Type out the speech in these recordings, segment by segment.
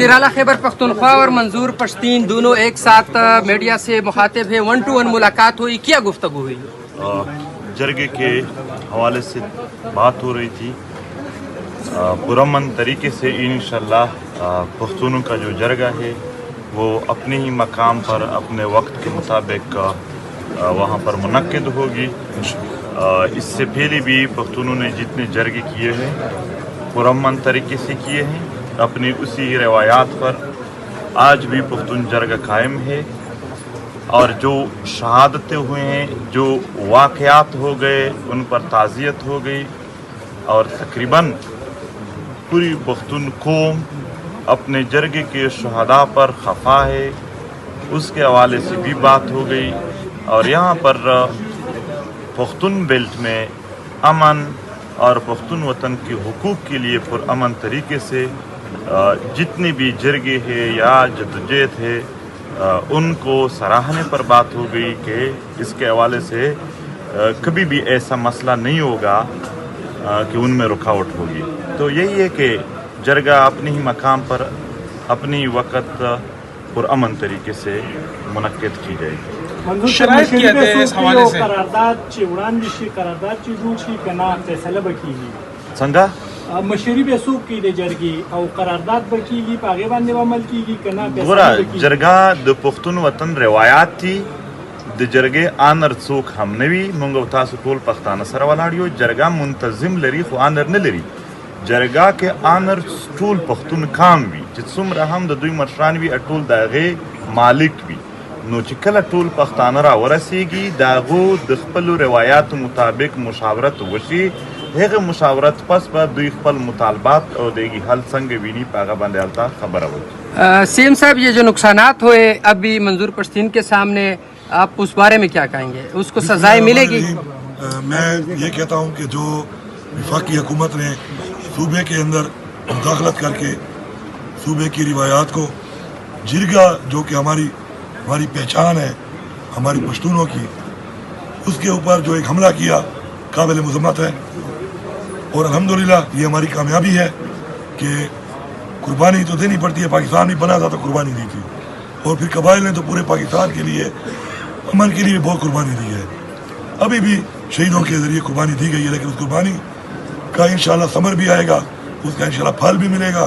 وزیر اعلیٰ خیبر پختونخوا اور منظور پشتین دونوں ایک ساتھ میڈیا سے مخاطب ہیں، 1-to-1 ملاقات ہوئی، کیا گفتگو ہوئی؟ جرگے کے حوالے سے بات ہو رہی تھی، پرامن طریقے سے انشاءاللہ پختونوں کا جو جرگہ ہے وہ اپنے ہی مقام پر اپنے وقت کے مطابق وہاں پر منعقد ہوگی۔ اس سے پہلے بھی پختونوں نے جتنے جرگے کیے ہیں پرامن طریقے سے کیے ہیں، اپنی اسی روایات پر آج بھی پختون جرگہ قائم ہے، اور جو شہادتیں ہوئے ہیں، جو واقعات ہو گئے ان پر تعزیت ہو گئی، اور تقریباً پوری پختون قوم اپنے جرگے کے شہداء پر خفا ہے، اس کے حوالے سے بھی بات ہو گئی۔ اور یہاں پر پختون بیلٹ میں امن اور پختون وطن کے حقوق کے لیے پرامن طریقے سے جتنے بھی جرگے ہیں یا جدوجہد ہے ان کو سراہنے پر بات ہو گئی کہ اس کے حوالے سے کبھی بھی ایسا مسئلہ نہیں ہوگا کہ ان میں رکاوٹ ہوگی۔ تو یہی ہے کہ جرگہ اپنے ہی مقام پر اپنی وقت پرامن طریقے سے منعقد کی جائے گی۔ شرائط کیا ہے اس حوالے سے؟ سنگا مشری به سوق کې د جرګي او قرارداد به کیږي په هغه باندې عمل کیږي کنه؟ گورا جرگا د پختون وطن روایات تھی، د جرګې آنر څوک هم نه وي، مونږ تاسو ټول پښتانه سره ولاړ یو، جرګه منتظم لري خو آنر نه لري۔ جرګه کې آنر ټول پختون کام وي چې څومره هم د دوی مشران وي ټول د هغې مالک وي، نو چې کله ټول پښتانه را ورسیږي د هغو د خپلو روایاتو مطابق مشاورت وشي، هغه مشاورت پس به دوی خپل مطالبات او دیگی حل څنګه ویني په هغه باندې التا خبره وکړي۔ سی ایم صاحب، یہ جو نقصانات ہوئے ابھی منظور پشتین کے سامنے، آپ اس بارے میں کیا کہیں گے؟ اس کو سزائیں ملے گی؟ میں یہ کہتا ہوں کہ جو وفاقی حکومت نے صوبے کے اندر مداخلت کر کے صوبے کی روایات کو، جرگہ جو کہ ہماری پہچان ہے ہماری پشتونوں کی، اس کے اوپر جو ایک حملہ کیا قابل مذمت ہے، اور الحمدللہ یہ ہماری کامیابی ہے کہ قربانی تو دینی پڑتی ہے، پاکستان بھی بنا تھا تو قربانی دی تھی، اور پھر قبائل نے تو پورے پاکستان کے لیے امن کے لیے بہت قربانی دی ہے، ابھی بھی شہیدوں کے ذریعے قربانی دی گئی ہے، لیکن اس قربانی کا انشاءاللہ ثمر بھی آئے گا، اس کا انشاءاللہ پھل بھی ملے گا۔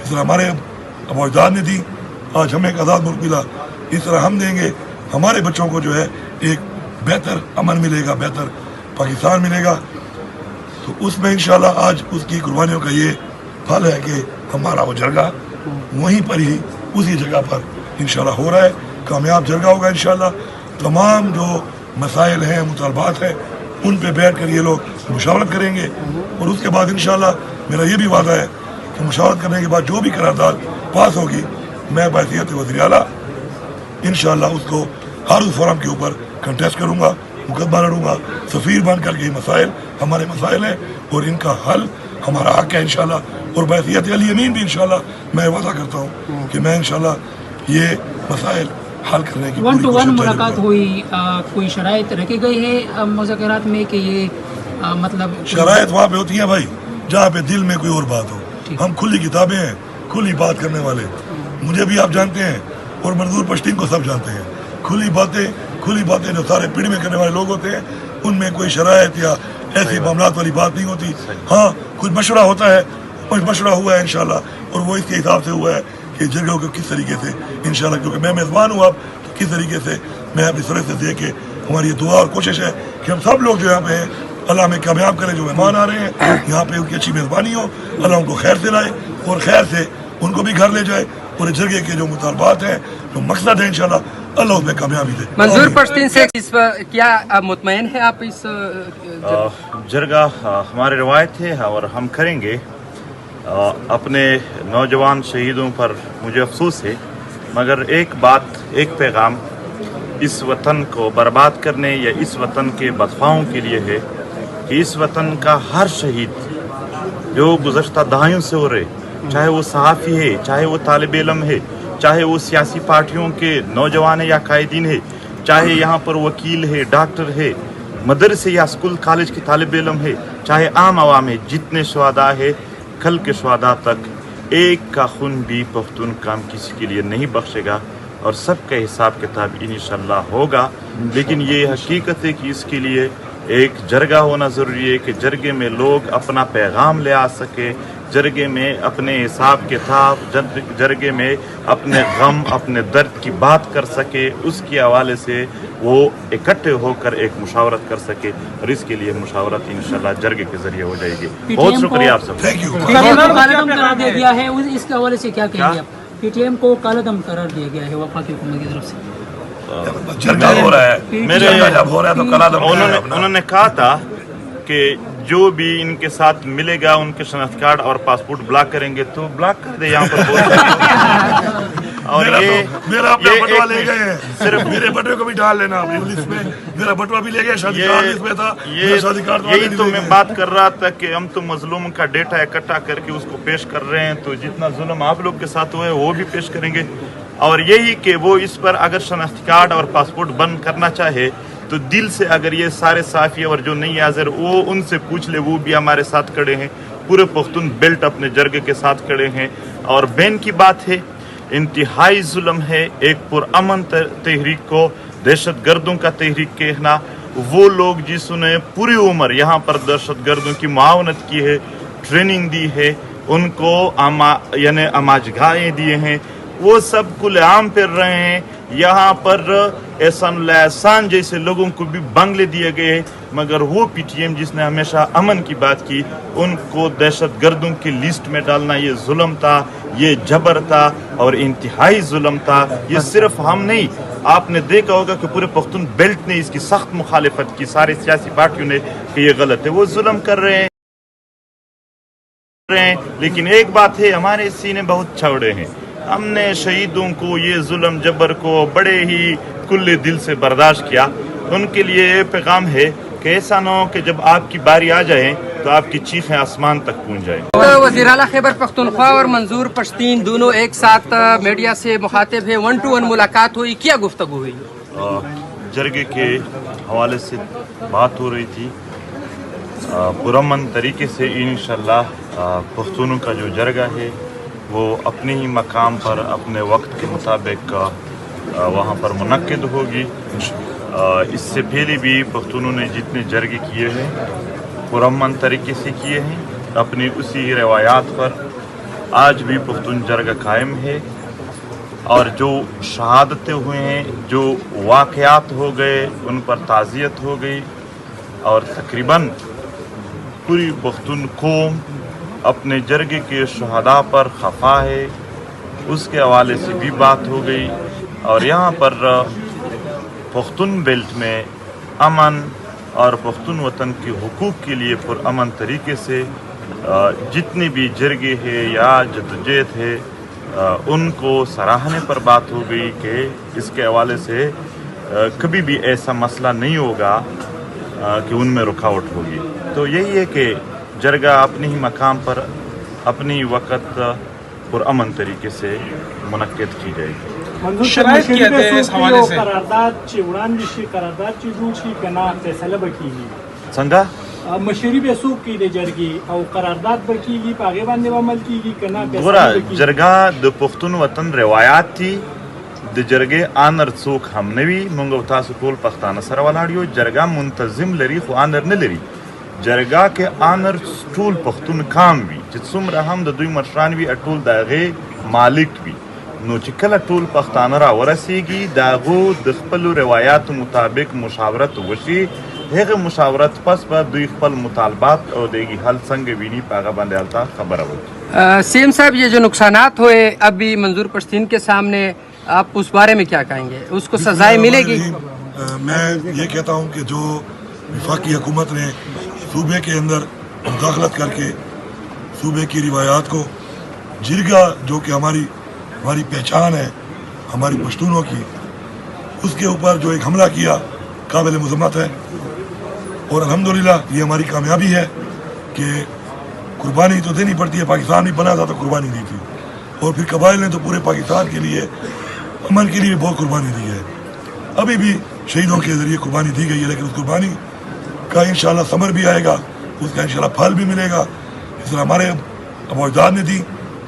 اس طرح ہمارے ابو اجداد نے دی، آج ہمیں ایک آزاد ملک ملا، اس طرح ہم دیں گے، ہمارے بچوں کو جو ہے ایک بہتر امن ملے گا، بہتر پاکستان ملے گا۔ تو اس میں انشاءاللہ آج اس کی قربانیوں کا یہ پھل ہے کہ ہمارا وہ جرگہ وہیں پر ہی اسی جگہ پر انشاءاللہ ہو رہا ہے، کامیاب جرگہ ہوگا انشاءاللہ۔ تمام جو مسائل ہیں، مطالبات ہیں، ان پہ بیٹھ کر یہ لوگ مشاورت کریں گے، اور اس کے بعد انشاءاللہ میرا یہ بھی وعدہ ہے کہ مشاورت کرنے کے بعد جو بھی قرارداد پاس ہوگی، میں بحیثیت وزیر اعلیٰ انشاءاللہ اس کو ہر اس فورم کے اوپر کنٹیسٹ کروں گا، مقدمہ لڑوں گا، سفیر بن کر کے یہ مسائل ہمارے مسائل ہیں اور ان کا حل ہمارا حق ہے انشاءاللہ، اور بحیثیت علی امین بھی انشاءاللہ میں وعدہ کرتا ہوں کہ میں انشاءاللہ یہ مسائل حل کرنے کی 1-to-1 ملاقات ہوئی، کوئی شرائط رکھی گئی ہے مذاکرات میں کہ یہ مطلب شرائط وہاں پہ ہوتی ہیں بھائی جہاں پہ دل میں کوئی اور بات ہو، ہم کھلی کتابیں ہیں، کھلی بات کرنے والے، مجھے بھی آپ جانتے ہیں اور منظور پشتین کو سب جانتے ہیں، کھلی باتیں جو سارے پیڑ میں کرنے والے لوگ ہوتے ہیں ان میں کوئی شرائط یا ایسی معاملات والی بات نہیں ہوتی۔ ہاں کچھ مشورہ ہوتا ہے، کچھ مشورہ ہوا ہے انشاءاللہ، اور وہ اس کے حساب سے ہوا ہے کہ جرگوں کو کس طریقے سے انشاءاللہ، کیونکہ میں میزبان ہوں اب، تو کس طریقے سے میں اپنی طرف سے دے کے ہماری یہ دعا اور کوشش ہے کہ ہم سب لوگ جو یہاں پہ ہیں اللہ ہمیں کامیاب کرے، جو مہمان آ رہے ہیں یہاں پہ ان کی اچھی میزبانی ہو، اللہ ان کو خیر سے لائے اور خیر سے ان کو بھی گھر لے جائے، اور جرگے کے جو مطالبات ہیں، جو مقصد ہے انشاءاللہ اللہ اس میں کامیابی دے۔ منظور پشتین سے کیا مطمئن ہے آپ اس جرگہ ہماری روایت ہے اور ہم کریں گے۔ اپنے نوجوان شہیدوں پر مجھے افسوس ہے، مگر ایک بات، ایک پیغام اس وطن کو برباد کرنے یا اس وطن کے بدخواہوں کے لیے ہے کہ اس وطن کا ہر شہید جو گزشتہ دہائیوں سے ہو رہے، چاہے وہ صحافی ہے، چاہے وہ طالب علم ہے، چاہے وہ سیاسی پارٹیوں کے نوجوان یا قائدین ہے، چاہے یہاں پر وکیل ہے، ڈاکٹر ہے، مدرسے یا اسکول کالج کے طالب علم ہے، چاہے عام عوام ہے، جتنے شہداء ہے، کل کے شہداء تک ایک کا خون بھی پختون کام کسی کے لیے نہیں بخشے گا اور سب کا حساب کتاب انشاءاللہ ہوگا. لیکن یہ حقیقت ہے کہ اس کے لیے ایک جرگہ ہونا ضروری ہے کہ جرگے میں لوگ اپنا پیغام لے آ سکے, جرگے میں اپنے حساب کتاب, جرگے میں اپنے غم اپنے درد کی بات کر سکے, اس کے حوالے سے وہ اکٹھے ہو کر ایک مشاورت کر سکے, اور اس کے لیے مشاورت انشاءاللہ جرگے کے ذریعے ہو جائے گی. بہت شکریہ آپ سب. Thank you. کالعدم قرار دیا گیا ہے, اس کے حوالے سے کیا کہیں گے آپ؟ پی ٹی ایم کو کالعدم قرار دیا گیا ہے وفاقی حکومت کی طرف سے. جرگہ ہو رہا ہے, جب ہو رہا ہے تو کالعدم انہوں نے کہا تھا کہ جو بھی ان کے ساتھ ملے گا ان کے شناخت کارڈ اور پاسپورٹ بلاک کریں گے تو بلاک کر دے. یہاں پر اور میرا اپنا بٹوا لے گئے ہیں, صرف میرے بٹوے کو بھی ڈال لینا اپنی لسٹ میں. میرا بٹوا بھی لے گئے, شادی کارڈ اس میں تھا, شادی کارڈ یہی تو میں بات کر رہا تھا کہ ہم تو مظلوم کا ڈیٹا اکٹھا کر کے اس کو پیش کر رہے ہیں, تو جتنا ظلم آپ لوگ کے ساتھ ہوا ہے وہ بھی پیش کریں گے. اور یہی کہ وہ اس پر اگر شناخت کارڈ اور پاسپورٹ بند کرنا چاہے تو دل سے اگر یہ سارے صافی اور جو نہیں حاضر وہ ان سے پوچھ لے, وہ بھی ہمارے ساتھ کھڑے ہیں. پورے پختون بیلٹ اپنے جرگے کے ساتھ کھڑے ہیں. اور بین کی بات ہے, انتہائی ظلم ہے ایک پرامن تحریک کو دہشت گردوں کا تحریک کہنا. وہ لوگ جس نے پوری عمر یہاں پر دہشت گردوں کی معاونت کی ہے, ٹریننگ دی ہے, ان کو یعنی اماجگاہیں دیے ہیں, وہ سب کھلے عام پھر رہے ہیں. یہاں پر احسان اللہ احسان جیسے لوگوں کو بھی بنگلے دیے گئے ہیں, مگر وہ پی ٹی ایم جس نے ہمیشہ امن کی بات کی ان کو دہشت گردوں کی لسٹ میں ڈالنا یہ ظلم تھا, یہ جبر تھا اور انتہائی ظلم تھا. یہ صرف ہم نہیں, آپ نے دیکھا ہوگا کہ پورے پختون بیلٹ نے اس کی سخت مخالفت کی, سارے سیاسی پارٹیوں نے, کہ یہ غلط ہے, وہ ظلم کر رہے ہیں. لیکن ایک بات ہے, ہمارے سینے بہت چوڑے ہیں. ہم نے شہیدوں کو یہ ظلم جبر کو بڑے ہی کھلے دل سے برداشت کیا. ان کے لیے یہ پیغام ہے کہ ایسا نہ ہو کہ جب آپ کی باری آ جائے تو آپ کی چیخیں آسمان تک پہنچ جائیں. وزیر اعلیٰ خیبر پختونخوا اور منظور پشتین دونوں ایک ساتھ میڈیا سے مخاطب ہیں, 1-to-1 ملاقات ہوئی, کیا گفتگو ہوئی؟ جرگے کے حوالے سے بات ہو رہی تھی. پرامن طریقے سے انشاءاللہ پختونوں کا جو جرگہ ہے وہ اپنے ہی مقام پر اپنے وقت کے مطابق وہاں پر منعقد ہوگی. اس سے پہلے بھی پختونوں نے جتنے جرگے کیے ہیں پرامن طریقے سے کیے ہیں اپنی اسی روایات پر. آج بھی پختون جرگہ قائم ہے, اور جو شہادتیں ہوئے ہیں, جو واقعات ہو گئے, ان پر تعزیت ہو گئی, اور تقریباً پوری پختون قوم اپنے جرگے کے شہداء پر خفا ہے. اس کے حوالے سے بھی بات ہو گئی. اور یہاں پر پختون بیلٹ میں امن اور پختون وطن کے حقوق کے لیے پرامن طریقے سے جتنے بھی جرگے ہیں یا جدوجہد ہے ان کو سراہنے پر بات ہو گئی کہ اس کے حوالے سے کبھی بھی ایسا مسئلہ نہیں ہوگا کہ ان میں رکاوٹ ہوگی. تو یہی ہے کہ جرگہ اپنے ہی مقام پر اپنی وقت پرامن طریقے سے منعقد کی جائے گی. شرائط کیا ہے اس حوالے سے قرارداد چې وړاندې شي, قرارداد چې جوړ شي کنه فیصله به کیږي څنګه مشري به څوک کوي د جرګې او قرارداد به کیږي په هغې باندې به عمل کیږي کنه فیصله ګوره به کیږي. جرګه د پښتون وطن روایات دي, د جرګې آنر څوک هم نه وي. موږ او تاسو ټول پښتانه سره ولاړ یو. جرګه منتظم لري خو آنر نه لري. جرګه کې آنر ټول پښتون کام وي چې څومره هم د دوی مشران وي ټول د هغې مالک وي. نو چې کله ټول پښتانه را ورسیږي د هغو د خپلو روایاتو مطابق مشاورت وشي, هغه مشاورت پس به دوی خپل مطالبات او دیگی حل څنګه ویني په هغه باندې هلته خبره وکړي. سیم صاحب, یہ جو نقصانات ہوئے ابھی منظور پشتین کے سامنے, آپ اس بارے میں کیا کہیں گے؟ اس کو سزائیں ملے گی؟ میں یہ کہتا ہوں کہ جو وفاقی حکومت نے صوبے کے اندر مداخلت کر کے صوبے کی روایات کو, جرگہ جو کہ ہماری پہچان ہے ہماری پشتونوں کی, اس کے اوپر جو ایک حملہ کیا قابل مذمت ہے. اور الحمدللہ یہ ہماری کامیابی ہے کہ قربانی تو دینی پڑتی ہے. پاکستان بھی بنا تھا تو قربانی دی تھی, اور پھر قبائل نے تو پورے پاکستان کے لیے امن کے لیے بہت قربانی دی ہے. ابھی بھی شہیدوں کے ذریعے قربانی دی گئی ہے, لیکن اس قربانی کا انشاءاللہ ثمر بھی آئے گا, اس کا انشاءاللہ پھل بھی ملے گا. اس طرح ہمارے اب اجداد نے دی,